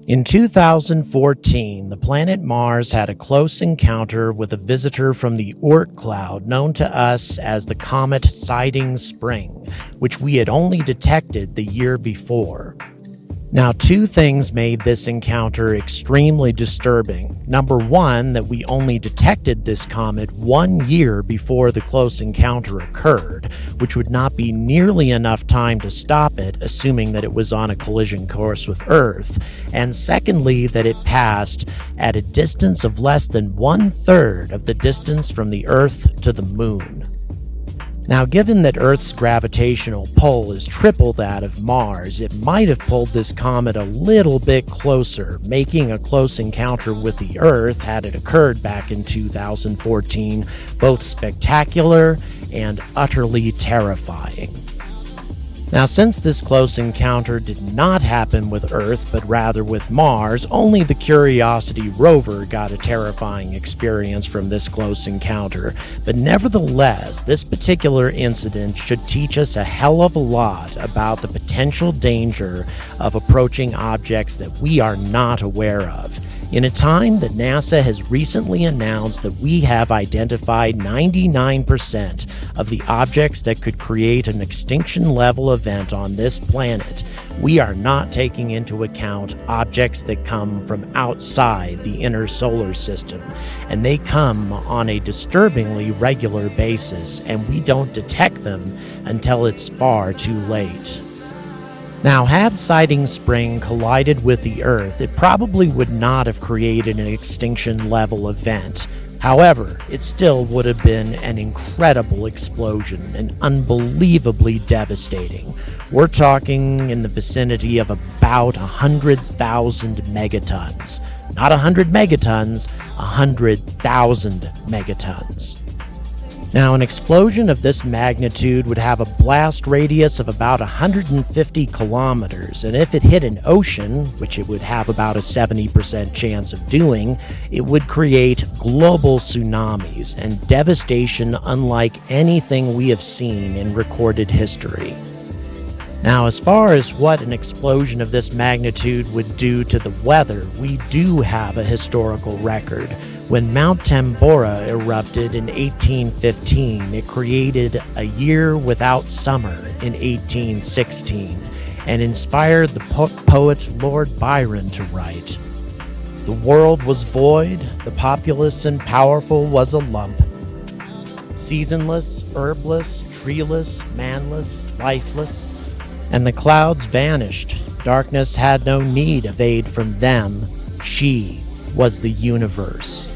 In 2014, the planet Mars had a close encounter with a visitor from the Oort cloud known to us as the comet Siding Spring, which we had only detected the year before. Now, two things made this encounter extremely disturbing. Number one, that we only detected this comet 1 year before the close encounter occurred, which would not be nearly enough time to stop it, assuming that it was on a collision course with Earth. And secondly, that it passed at a distance of less than 1/3 of the distance from the Earth to the Moon. Now, given that Earth's gravitational pull is triple that of Mars, it might have pulled this comet a little bit closer, making a close encounter with the Earth, had it occurred back in 2014, both spectacular and utterly terrifying. Now, since this close encounter did not happen with Earth, but rather with Mars, only the Curiosity rover got a terrifying experience from this close encounter. But nevertheless, this particular incident should teach us a hell of a lot about the potential danger of approaching objects that we are not aware of. In a time that NASA has recently announced that we have identified 99% of the objects that could create an extinction-level event on this planet, we are not taking into account objects that come from outside the inner solar system, and they come on a disturbingly regular basis, and we don't detect them until it's far too late. Now, had Siding Spring collided with the Earth, it probably would not have created an extinction-level event. However, it still would have been an incredible explosion and unbelievably devastating. We're talking in the vicinity of about 100,000 megatons. Not 100 megatons, 100,000 megatons. Now, an explosion of this magnitude would have a blast radius of about 150 kilometers, and if it hit an ocean, which it would have about a 70% chance of doing, it would create global tsunamis and devastation unlike anything we have seen in recorded history. Now, as far as what an explosion of this magnitude would do to the weather, we do have a historical record. When Mount Tambora erupted in 1815, it created a year without summer in 1816 and inspired the poet Lord Byron to write, "The world was void, the populous and powerful was a lump. Seasonless, herbless, treeless, manless, lifeless, and the clouds vanished. Darkness had no need of aid from them. She was the universe."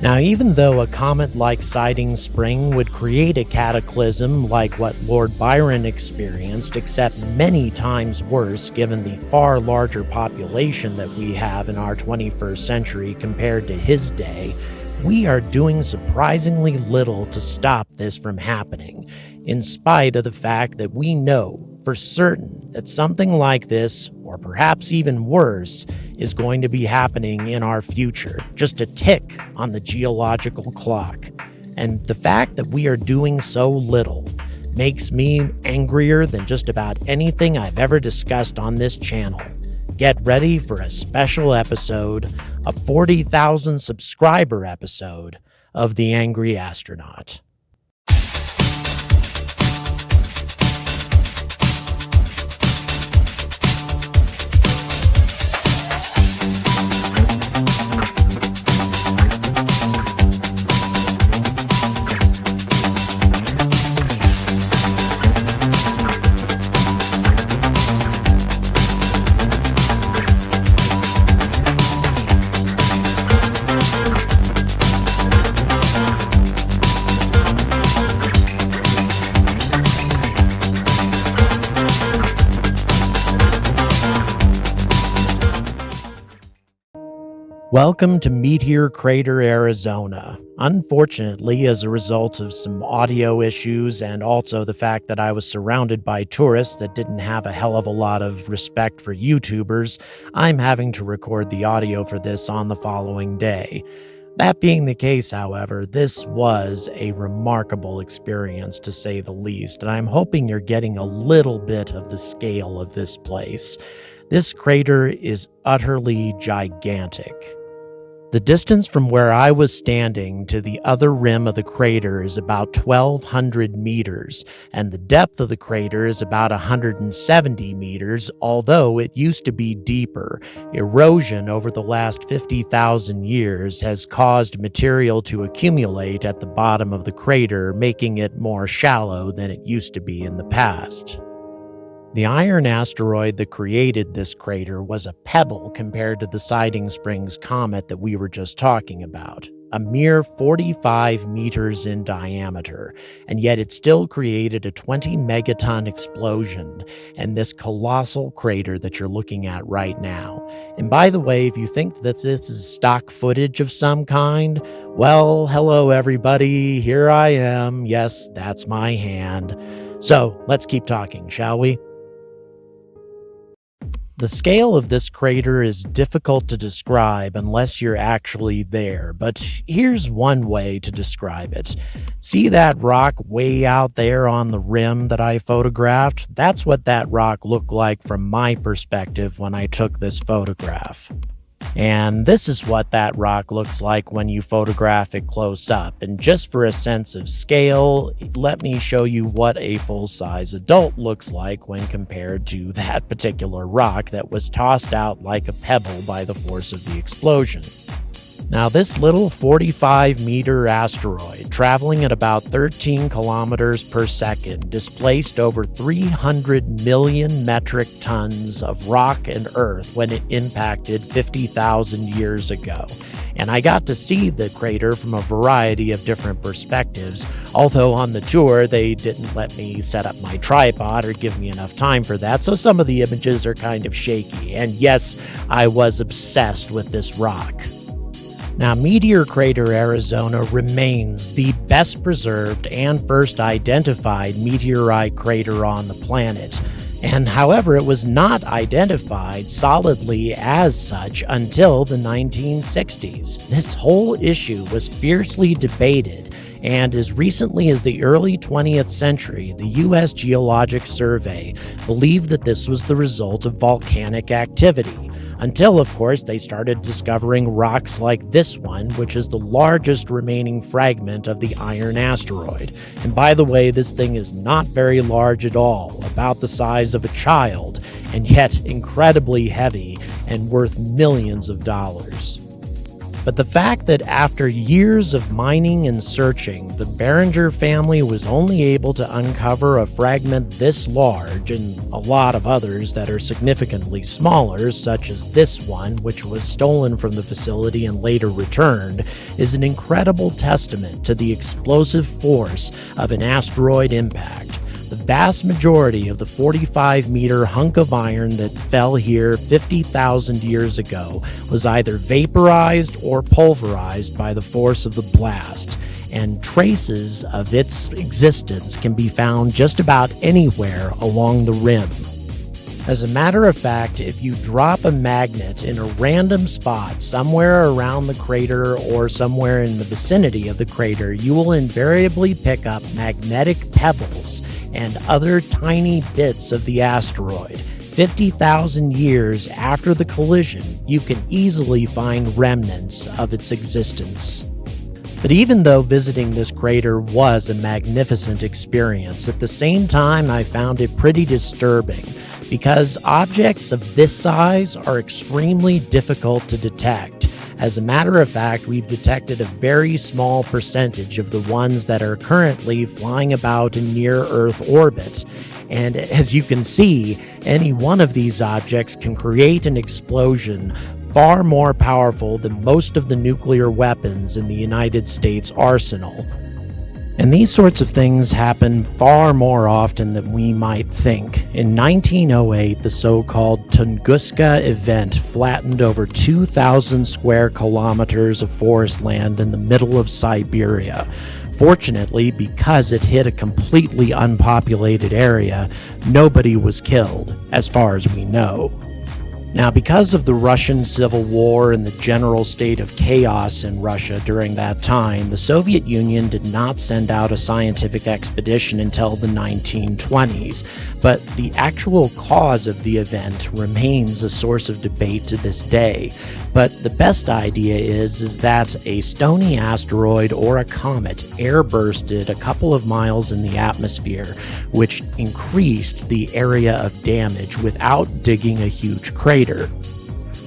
Now, even though a comet like Siding Spring would create a cataclysm like what Lord Byron experienced, except many times worse given the far larger population that we have in our 21st century compared to his day, we are doing surprisingly little to stop this from happening, in spite of the fact that we know for certain that something like this, or perhaps even worse, is going to be happening in our future, just a tick on the geological clock. And the fact that we are doing so little makes me angrier than just about anything I've ever discussed on this channel. Get ready for a special episode, a 40,000 subscriber episode of The Angry Astronaut. Welcome to Meteor Crater, Arizona. Unfortunately, as a result of some audio issues and also the fact that I was surrounded by tourists that didn't have a hell of a lot of respect for YouTubers, I'm having to record the audio for this on the following day. That being the case, however, this was a remarkable experience to say the least, and I'm hoping you're getting a little bit of the scale of this place. This crater is utterly gigantic. The distance from where I was standing to the other rim of the crater is about 1,200 meters, and the depth of the crater is about 170 meters, although it used to be deeper. Erosion over the last 50,000 years has caused material to accumulate at the bottom of the crater, making it more shallow than it used to be in the past. The iron asteroid that created this crater was a pebble compared to the Siding Springs comet that we were just talking about, a mere 45 meters in diameter, and yet it still created a 20 megaton explosion and this colossal crater that you're looking at right now. And by the way, if you think that this is stock footage of some kind, well, hello everybody, here I am. Yes, that's my hand. So let's keep talking, shall we? The scale of this crater is difficult to describe unless you're actually there, but here's one way to describe it. See that rock way out there on the rim that I photographed? That's what that rock looked like from my perspective when I took this photograph. And this is what that rock looks like when you photograph it close up. And just for a sense of scale, let me show you what a full-size adult looks like when compared to that particular rock that was tossed out like a pebble by the force of the explosion. Now, this little 45-meter asteroid, traveling at about 13 kilometers per second, displaced over 300 million metric tons of rock and earth when it impacted 50,000 years ago. And I got to see the crater from a variety of different perspectives, although on the tour they didn't let me set up my tripod or give me enough time for that, so some of the images are kind of shaky. And yes, I was obsessed with this rock. Now, Meteor Crater, Arizona remains the best preserved and first identified meteorite crater on the planet. And however, it was not identified solidly as such until the 1960s. This whole issue was fiercely debated, and as recently as the early 20th century, the U.S. Geologic Survey believed that this was the result of volcanic activity. Until, of course, they started discovering rocks like this one, which is the largest remaining fragment of the iron asteroid. And by the way, this thing is not very large at all, about the size of a child, and yet incredibly heavy and worth millions of dollars. But the fact that after years of mining and searching, the Barringer family was only able to uncover a fragment this large, and a lot of others that are significantly smaller, such as this one, which was stolen from the facility and later returned, is an incredible testament to the explosive force of an asteroid impact. The vast majority of the 45-meter hunk of iron that fell here 50,000 years ago was either vaporized or pulverized by the force of the blast, and traces of its existence can be found just about anywhere along the rim. As a matter of fact, if you drop a magnet in a random spot somewhere around the crater or somewhere in the vicinity of the crater, you will invariably pick up magnetic pebbles and other tiny bits of the asteroid. 50,000 years after the collision, you can easily find remnants of its existence. But even though visiting this crater was a magnificent experience, at the same time I found it pretty disturbing, because objects of this size are extremely difficult to detect. As a matter of fact, we've detected a very small percentage of the ones that are currently flying about in near-Earth orbit. And as you can see, any one of these objects can create an explosion far more powerful than most of the nuclear weapons in the United States arsenal. And these sorts of things happen far more often than we might think. In 1908, the so-called Tunguska event flattened over 2,000 square kilometers of forest land in the middle of Siberia. Fortunately, because it hit a completely unpopulated area, nobody was killed, as far as we know. Now, because of the Russian Civil War and the general state of chaos in Russia during that time, the Soviet Union did not send out a scientific expedition until the 1920s, but the actual cause of the event remains a source of debate to this day. But the best idea is that a stony asteroid or a comet airbursted a couple of miles in the atmosphere, which increased the area of damage without digging a huge crater.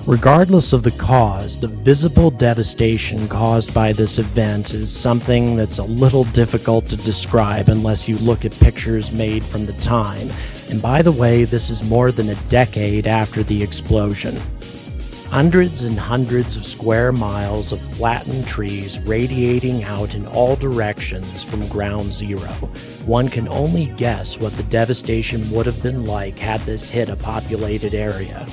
Regardless of the cause, the visible devastation caused by this event is something that's a little difficult to describe unless you look at pictures made from the time. And by the way, this is more than a decade after the explosion. Hundreds and hundreds of square miles of flattened trees radiating out in all directions from ground zero. One can only guess what the devastation would have been like had this hit a populated area.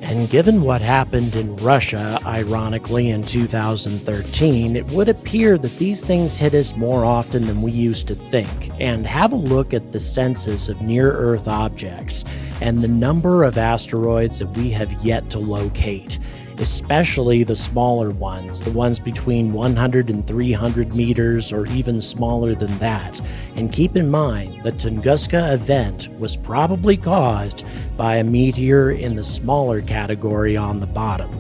And given what happened in Russia, ironically, in 2013, it would appear that these things hit us more often than we used to think. And have a look at the census of near-Earth objects and the number of asteroids that we have yet to locate, especially the smaller ones, the ones between 100 and 300 meters or even smaller than that. And keep in mind, the Tunguska event was probably caused by a meteor in the smaller category on the bottom.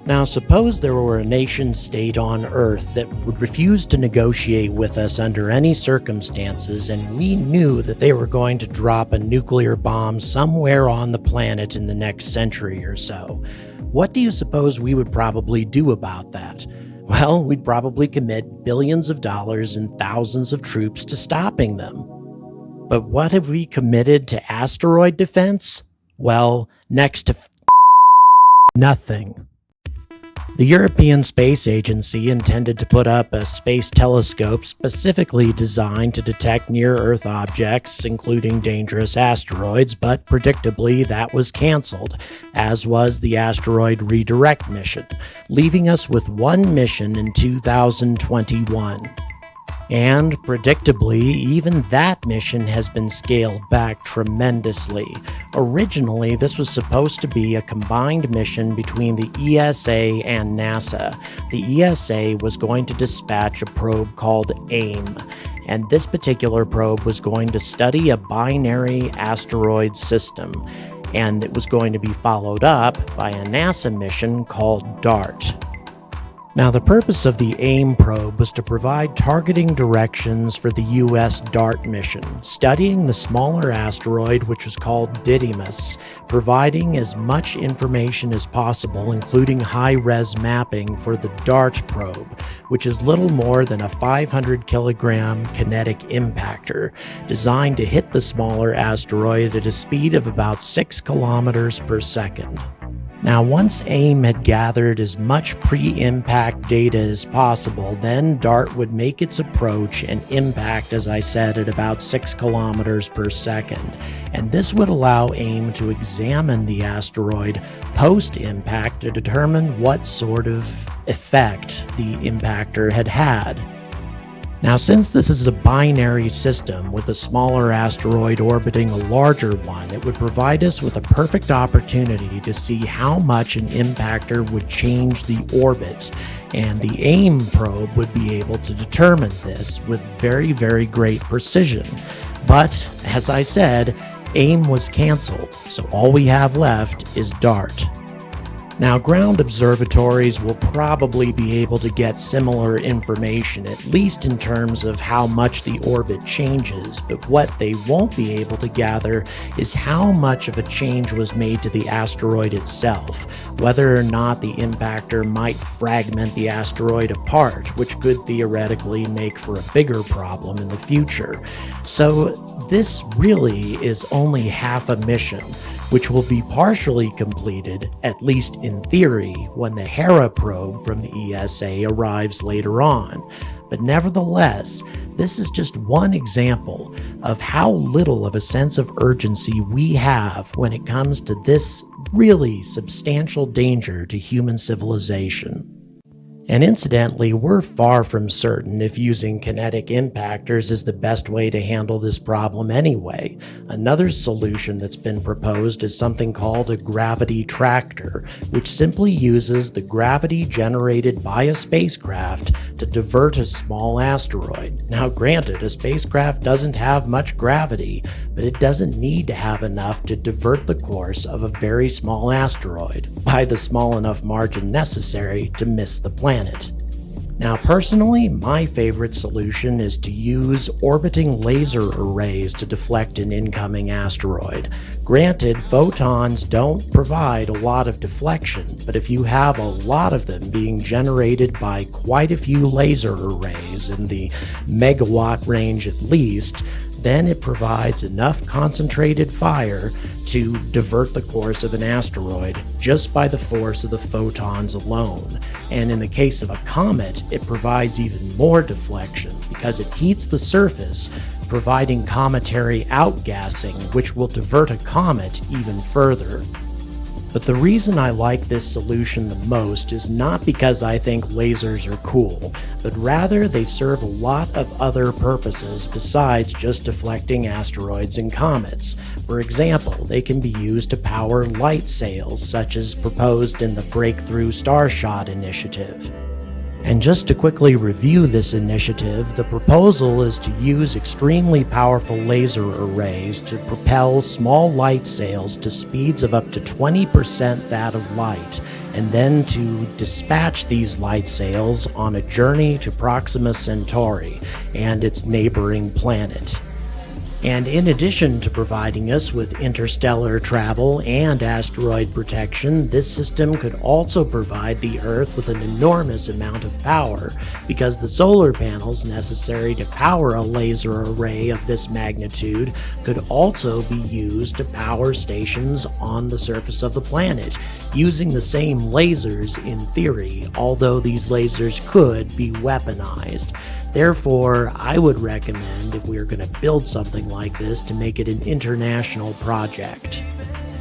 Now, suppose there were a nation-state on Earth that would refuse to negotiate with us under any circumstances, and we knew that they were going to drop a nuclear bomb somewhere on the planet in the next century or so. What do you suppose we would probably do about that? Well, we'd probably commit billions of dollars and thousands of troops to stopping them. But what have we committed to asteroid defense? Well, next to nothing. The European Space Agency intended to put up a space telescope specifically designed to detect near-Earth objects, including dangerous asteroids, but predictably that was canceled, as was the asteroid redirect mission, leaving us with one mission in 2021. And, predictably, even that mission has been scaled back tremendously. Originally, this was supposed to be a combined mission between the ESA and NASA. The ESA was going to dispatch a probe called AIM, and this particular probe was going to study a binary asteroid system, and it was going to be followed up by a NASA mission called DART. Now, the purpose of the AIM probe was to provide targeting directions for the U.S. DART mission, studying the smaller asteroid, which was called Didymos, providing as much information as possible, including high-res mapping for the DART probe, which is little more than a 500-kilogram kinetic impactor, designed to hit the smaller asteroid at a speed of about 6 kilometers per second. Now, once AIM had gathered as much pre-impact data as possible, then DART would make its approach and impact, as I said, at about 6 kilometers per second. And this would allow AIM to examine the asteroid post-impact to determine what sort of effect the impactor had had. Now, since this is a binary system with a smaller asteroid orbiting a larger one, it would provide us with a perfect opportunity to see how much an impactor would change the orbit, and the AIM probe would be able to determine this with very, very great precision. But, as I said, AIM was canceled, so all we have left is DART. Now, ground observatories will probably be able to get similar information, at least in terms of how much the orbit changes, but what they won't be able to gather is how much of a change was made to the asteroid itself, whether or not the impactor might fragment the asteroid apart, which could theoretically make for a bigger problem in the future. So this really is only half a mission, which will be partially completed, at least in theory, when the Hera probe from the ESA arrives later on. But nevertheless, this is just one example of how little of a sense of urgency we have when it comes to this really substantial danger to human civilization. And incidentally, we're far from certain if using kinetic impactors is the best way to handle this problem anyway. Another solution that's been proposed is something called a gravity tractor, which simply uses the gravity generated by a spacecraft to divert a small asteroid. Now granted, a spacecraft doesn't have much gravity, but it doesn't need to have enough to divert the course of a very small asteroid by the small enough margin necessary to miss the planet. Now personally, my favorite solution is to use orbiting laser arrays to deflect an incoming asteroid. Granted, photons don't provide a lot of deflection, but if you have a lot of them being generated by quite a few laser arrays in the megawatt range at least, then it provides enough concentrated fire to divert the course of an asteroid just by the force of the photons alone. And in the case of a comet, it provides even more deflection because it heats the surface, providing cometary outgassing, which will divert a comet even further. But the reason I like this solution the most is not because I think lasers are cool, but rather they serve a lot of other purposes besides just deflecting asteroids and comets. For example, they can be used to power light sails, such as proposed in the Breakthrough Starship initiative. And just to quickly review this initiative, the proposal is to use extremely powerful laser arrays to propel small light sails to speeds of up to 20% that of light, and then to dispatch these light sails on a journey to Proxima Centauri and its neighboring planet. And in addition to providing us with interstellar travel and asteroid protection, this system could also provide the Earth with an enormous amount of power, because the solar panels necessary to power a laser array of this magnitude could also be used to power stations on the surface of the planet, using the same lasers in theory, although these lasers could be weaponized. Therefore, I would recommend, if we are going to build something like this, to make it an international project.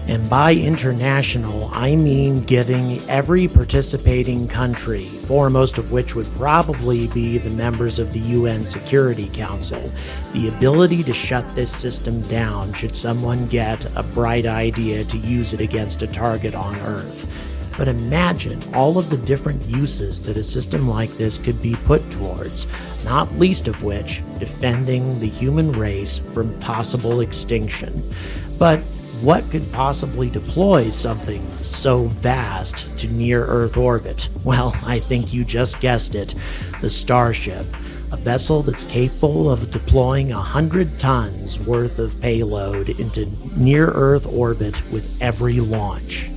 And by international, I mean giving every participating country, foremost of which would probably be the members of the UN Security Council, the ability to shut this system down should someone get a bright idea to use it against a target on Earth. But imagine all of the different uses that a system like this could be put towards, not least of which defending the human race from possible extinction. But what could possibly deploy something so vast to near-Earth orbit? Well, I think you just guessed it, the Starship, a vessel that's capable of deploying 100 tons worth of payload into near-Earth orbit with every launch.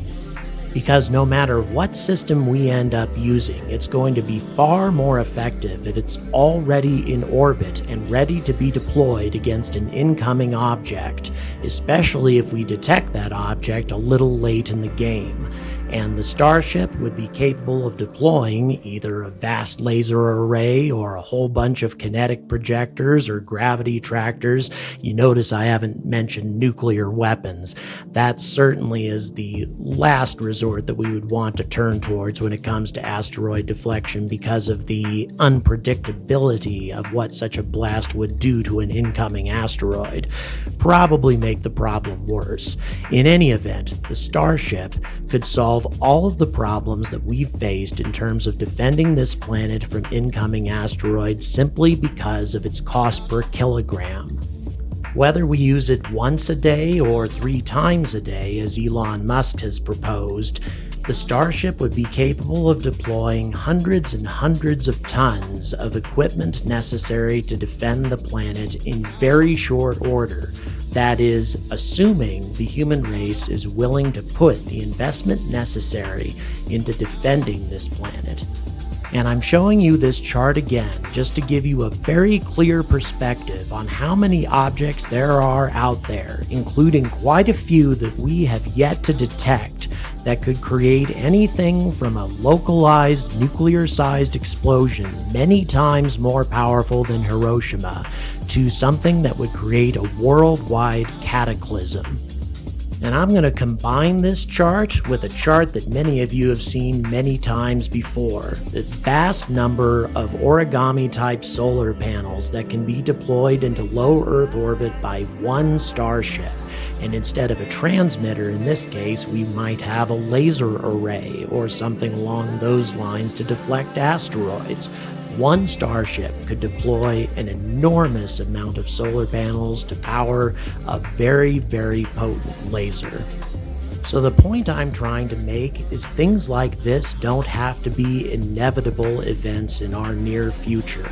Because no matter what system we end up using, it's going to be far more effective if it's already in orbit and ready to be deployed against an incoming object, especially if we detect that object a little late in the game. And the Starship would be capable of deploying either a vast laser array or a whole bunch of kinetic projectors or gravity tractors. You notice I haven't mentioned nuclear weapons. That certainly is the last resort that we would want to turn towards when it comes to asteroid deflection, because of the unpredictability of what such a blast would do to an incoming asteroid. Probably make the problem worse. In any event, the Starship could solve all of the problems that we've faced in terms of defending this planet from incoming asteroids simply because of its cost per kilogram. Whether we use it once a day or 3 times a day, as Elon Musk has proposed, the Starship would be capable of deploying hundreds and hundreds of tons of equipment necessary to defend the planet in very short order. That is, assuming the human race is willing to put the investment necessary into defending this planet. And I'm showing you this chart again just to give you a very clear perspective on how many objects there are out there, including quite a few that we have yet to detect, that could create anything from a localized nuclear-sized explosion many times more powerful than Hiroshima to something that would create a worldwide cataclysm. And I'm going to combine this chart with a chart that many of you have seen many times before. The vast number of origami-type solar panels that can be deployed into low Earth orbit by one Starship. And instead of a transmitter, in this case, we might have a laser array or something along those lines to deflect asteroids. One Starship could deploy an enormous amount of solar panels to power a very, very potent laser. So the point I'm trying to make is things like this don't have to be inevitable events in our near future.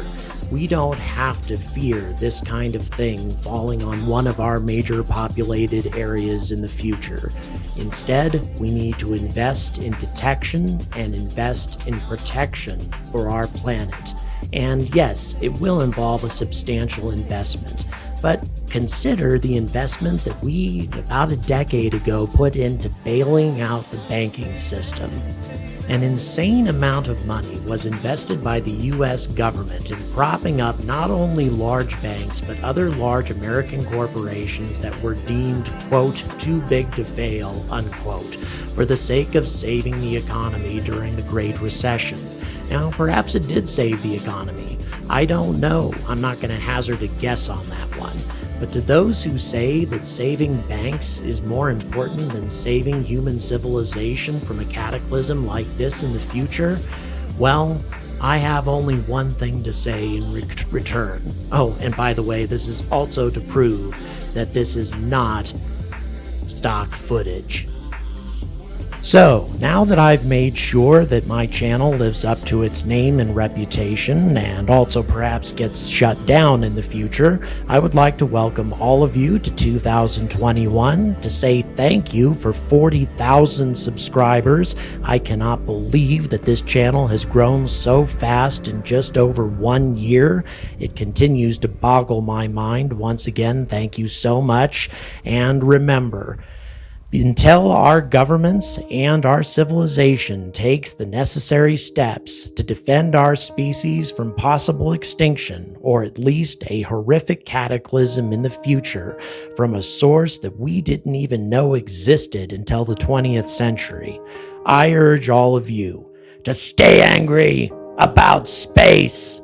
We don't have to fear this kind of thing falling on one of our major populated areas in the future. Instead, we need to invest in detection and invest in protection for our planet. And yes, it will involve a substantial investment. But consider the investment that we, about a decade ago, put into bailing out the banking system. An insane amount of money was invested by the US government in propping up not only large banks, but other large American corporations that were deemed, quote, too big to fail, unquote, for the sake of saving the economy during the Great Recession. Now, perhaps it did save the economy. I don't know. I'm not going to hazard a guess on that one. But to those who say that saving banks is more important than saving human civilization from a cataclysm like this in the future, well, I have only one thing to say in return. Oh, and by the way, this is also to prove that this is not stock footage. So, now that I've made sure that my channel lives up to its name and reputation, and also perhaps gets shut down in the future, I would like to welcome all of you to 2021 to say thank you for 40,000 subscribers. I cannot believe that this channel has grown so fast in just over 1 year. It continues to boggle my mind. Once again, thank you so much, and remember, until our governments and our civilization takes the necessary steps to defend our species from possible extinction, or at least a horrific cataclysm in the future from a source that we didn't even know existed until the 20th century, I urge all of you to stay angry about space.